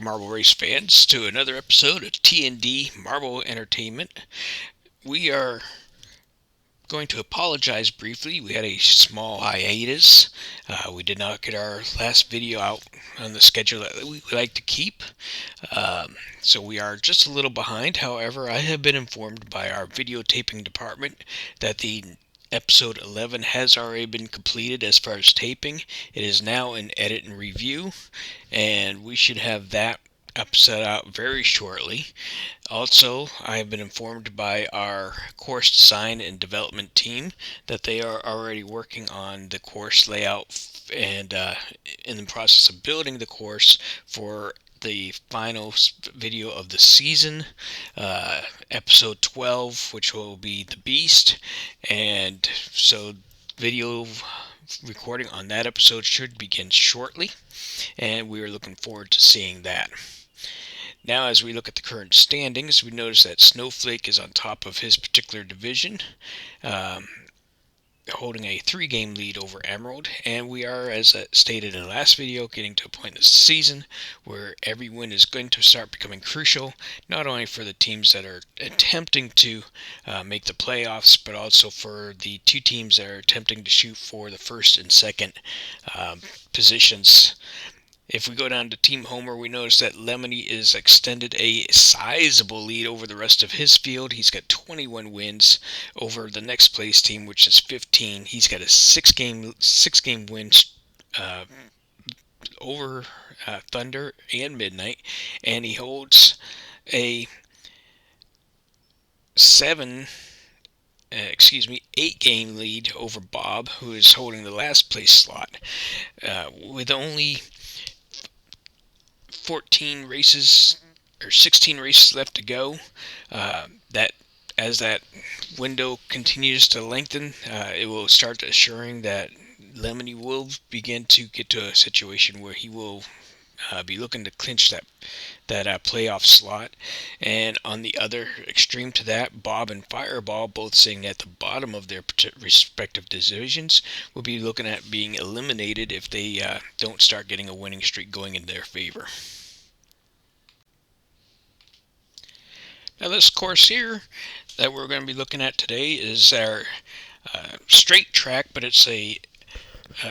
Marble Race fans, to another episode of T&D Marble Entertainment. We are going to apologize briefly. We had a small hiatus. We did not get our last video out on the schedule that we like to keep. So we are just a little behind. However, I have been informed by our videotaping department that the Episode 11 has already been completed as far as taping. It is now in edit and review, and we should have that episode out very shortly. Also, I have been informed by our course design and development team that they are already working on the course layout and in the process of building the course for the final video of the season, episode 12, which will be the Beast. And so video recording on that episode should begin shortly, and we are looking forward to seeing that. Now, as we look at the current standings, we notice that Snowflake is on top of his particular division, holding a 3-game lead over Emerald, and we are, as stated in the last video, getting to a point in the season where every win is going to start becoming crucial, not only for the teams that are attempting to make the playoffs, but also for the two teams that are attempting to shoot for the first and second positions. If we go down to Team Homer, we notice that Lemony is extended a sizable lead over the rest of his field. He's got 21 wins over the next place team, which is 15. He's got a six-game win over Thunder and Midnight, and he holds a 8-game lead over Bob, who is holding the last place slot, with only 16 races left to go. That as that window continues to lengthen, it will start assuring that Lemony will begin to get to a situation where he will be looking to clinch that playoff slot. And on the other extreme to that, Bob and Fireball, both sitting at the bottom of their respective divisions, will be looking at being eliminated if they don't start getting a winning streak going in their favor. Now, this course here that we're going to be looking at today is our straight track, but it's a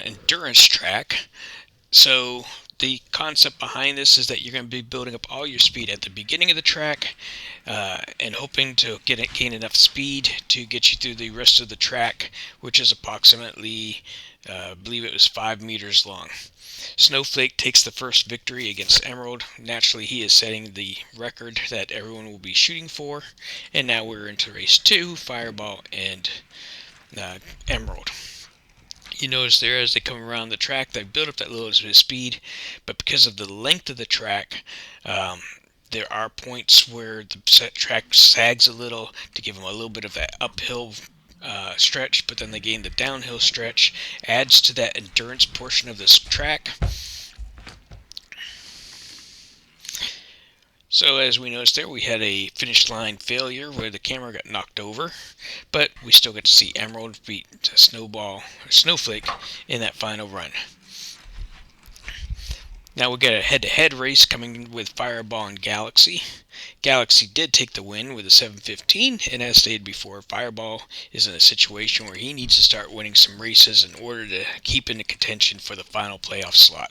endurance track. So the concept behind this is that you're going to be building up all your speed at the beginning of the track and hoping to gain enough speed to get you through the rest of the track, which is approximately, I believe it was 5 meters long. Snowflake takes the first victory against Emerald. Naturally, he is setting the record that everyone will be shooting for. And now we're into race 2, Fireball and Emerald. You notice there, as they come around the track, they build up that little bit of speed, but because of the length of the track, there are points where the track sags a little to give them a little bit of that uphill stretch, but then they gain the downhill stretch, adds to that endurance portion of this track. So as we noticed there, we had a finish line failure where the camera got knocked over, but we still get to see Emerald beat Snowflake in that final run. Now we got a head-to-head race coming with Fireball and Galaxy. Galaxy did take the win with a 7:15, and as stated before, Fireball is in a situation where he needs to start winning some races in order to keep in the contention for the final playoff slot.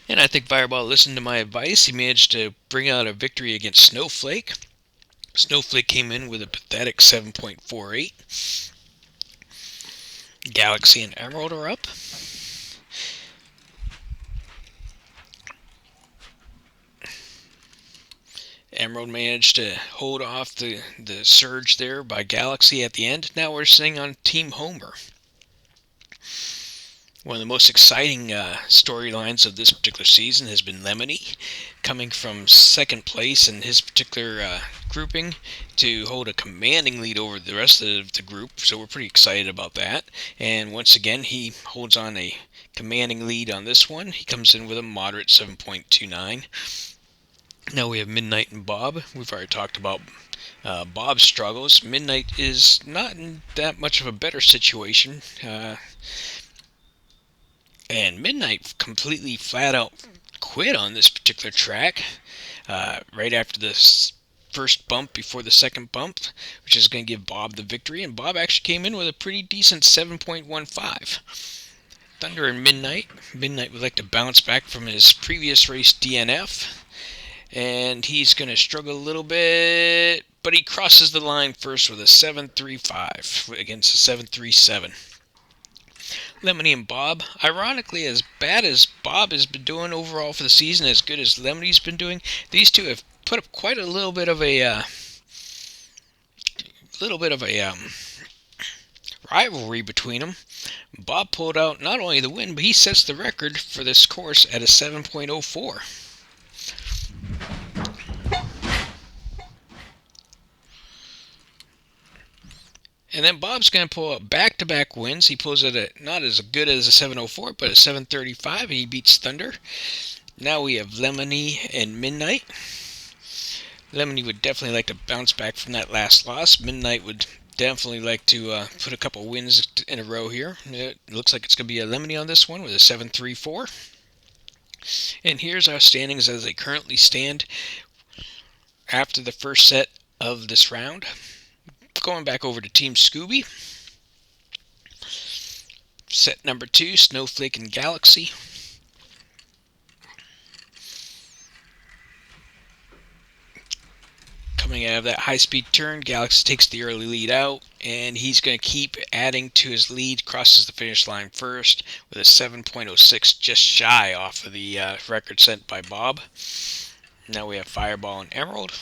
And I think Fireball listened to my advice. He managed to bring out a victory against Snowflake. Snowflake came in with a pathetic 7.48. Galaxy and Emerald are up. Emerald managed to hold off the surge there by Galaxy at the end. Now we're sitting on Team Homer. One of the most exciting storylines of this particular season has been Lemony, coming from second place in his particular grouping to hold a commanding lead over the rest of the group, so we're pretty excited about that. And once again, he holds on a commanding lead on this one. He comes in with a moderate 7.29. Now we have Midnight and Bob. We've already talked about Bob's struggles. Midnight is not in that much of a better situation. And Midnight completely flat out quit on this particular track right after the first bump before the second bump, which is going to give Bob the victory. And Bob actually came in with a pretty decent 7.15. Thunder and Midnight. Midnight would like to bounce back from his previous race DNF. And he's going to struggle a little bit, but he crosses the line first with a 7.35 against a 7.37. Lemony and Bob. Ironically, as bad as Bob has been doing overall for the season, as good as Lemony's been doing, these two have put up quite a little bit of a rivalry between them. Bob pulled out not only the win, but he sets the record for this course at a 7.04. And then Bob's going to pull up back-to-back wins. He pulls it at not as good as a 704, but a 735, and he beats Thunder. Now we have Lemony and Midnight. Lemony would definitely like to bounce back from that last loss. Midnight would definitely like to put a couple wins in a row here. It looks like it's going to be a Lemony on this one with a 734. And here's our standings as they currently stand after the first set of this round. Going back over to Team Scooby. Set number 2, Snowflake and Galaxy. Coming out of that high-speed turn, Galaxy takes the early lead out, and he's going to keep adding to his lead, crosses the finish line first with a 7.06, just shy off of the record set by Bob. Now we have Fireball and Emerald.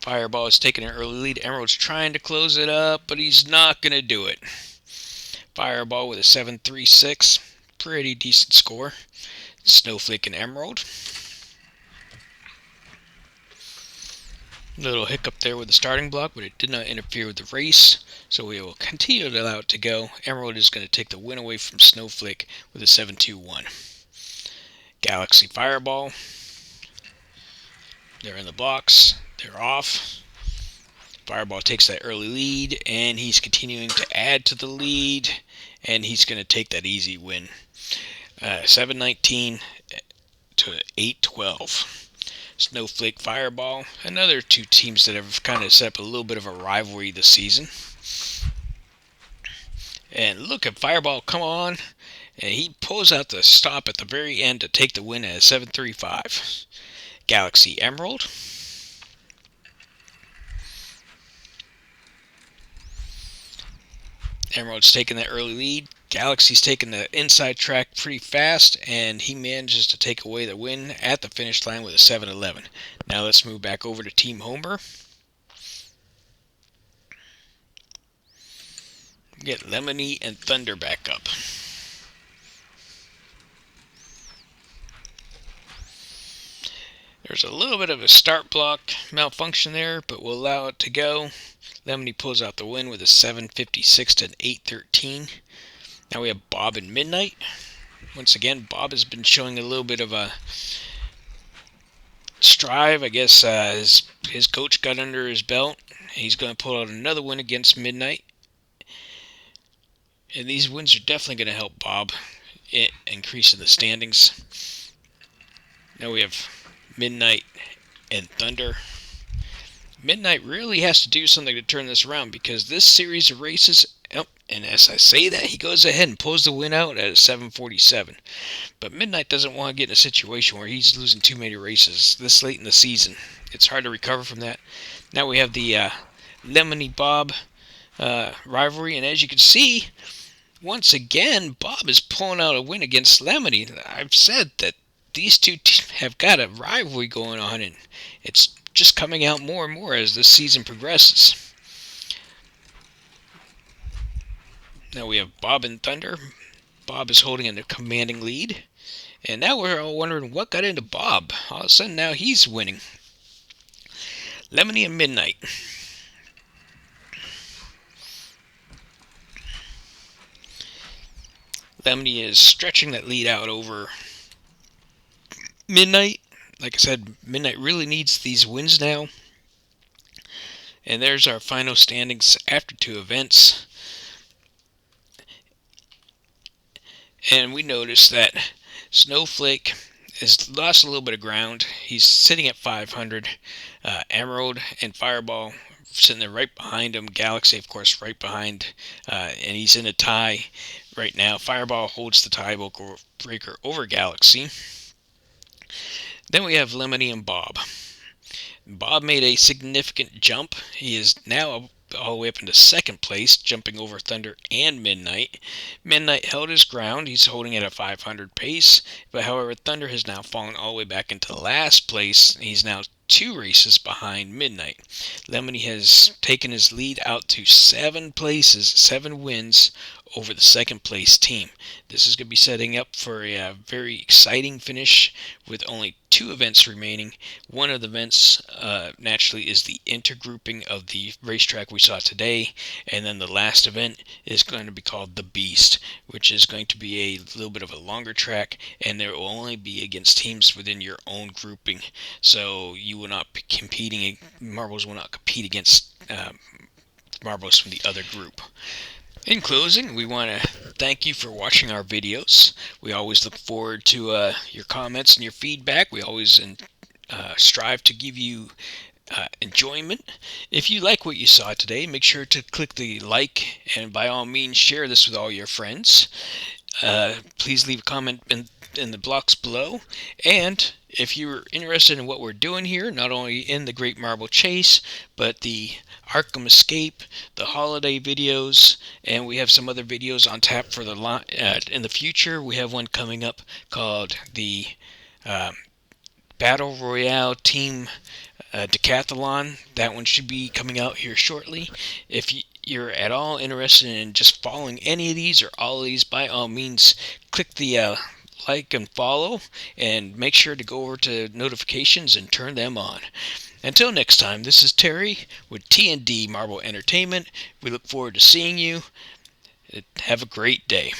Fireball is taking an early lead. Emerald's trying to close it up, but he's not going to do it. Fireball with a 7.36. Pretty decent score. Snowflake and Emerald. Little hiccup there with the starting block, but it did not interfere with the race, so we will continue to allow it to go. Emerald is going to take the win away from Snowflake with a 7.21. Galaxy Fireball. They're in the blocks. They're off. Fireball takes that early lead, and he's continuing to add to the lead, and he's going to take that easy win. 7.19 to 8.12. Snowflake Fireball. Another two teams that have kind of set up a little bit of a rivalry this season. And look at Fireball come on, and he pulls out the stop at the very end to take the win at 7.35. Galaxy Emerald. Emerald's taking that early lead. Galaxy's taking the inside track pretty fast, and he manages to take away the win at the finish line with a 7.11. Now let's move back over to Team Homer. Get Lemony and Thunder back up. There's a little bit of a start block malfunction there, but we'll allow it to go. Lemony pulls out the win with a 7.56 to an 8.13. Now we have Bob and Midnight. Once again, Bob has been showing a little bit of a strive. I guess his coach got under his belt. He's going to pull out another win against Midnight. And these wins are definitely going to help Bob increase in the standings. Now we have Midnight and Thunder. Midnight really has to do something to turn this around, because this series of races, and as I say that, he goes ahead and pulls the win out at a 7.47. But Midnight doesn't want to get in a situation where he's losing too many races this late in the season. It's hard to recover from that. Now we have the Lemony Bob rivalry, and as you can see, once again, Bob is pulling out a win against Lemony. I've said that these two have got a rivalry going on, and it's just coming out more and more as this season progresses. Now we have Bob and Thunder. Bob is holding a commanding lead. And now we're all wondering what got into Bob. All of a sudden now he's winning. Lemony and Midnight. Lemony is stretching that lead out over Midnight, like I said, Midnight really needs these wins now. And there's our final standings after 2 events. And we notice that Snowflake has lost a little bit of ground. He's sitting at 500. Emerald and Fireball sitting there right behind him. Galaxy, of course, right behind. And he's in a tie right now. Fireball holds the tiebreaker over Galaxy. Then we have Lemony and Bob. Bob made a significant jump. He is now all the way up into second place, jumping over Thunder and Midnight. Midnight held his ground. He's holding at a 500 pace, but however, Thunder has now fallen all the way back into last place. He's now 2 races behind Midnight. Lemony has taken his lead out to 7 places, 7 wins over the second place team. This is going to be setting up for a very exciting finish with only 2 events remaining. One of the events, naturally, is the intergrouping of the racetrack we saw today, and then the last event is going to be called the Beast, which is going to be a little bit of a longer track, and there will only be against teams within your own grouping. So you will not be competing, marbles will not compete against marbles from the other group. In closing, we want to thank you for watching our videos. We always look forward to your comments and your feedback. We always strive to give you enjoyment. If you like what you saw today, make sure to click the like and by all means share this with all your friends. Please leave a comment in the blocks below. And if you're interested in what we're doing here, not only in the Great Marble Chase, but the Arkham Escape, the holiday videos, and we have some other videos on tap for the in the future. We have one coming up called the Battle Royale Team Decathalon. That one should be coming out here shortly. If you're at all interested in just following any of these or all of these, by all means, click the like and follow, and make sure to go over to notifications and turn them on. Until next time, this is Terry with T&D Marble Entertainment. We look forward to seeing you. Have a great day.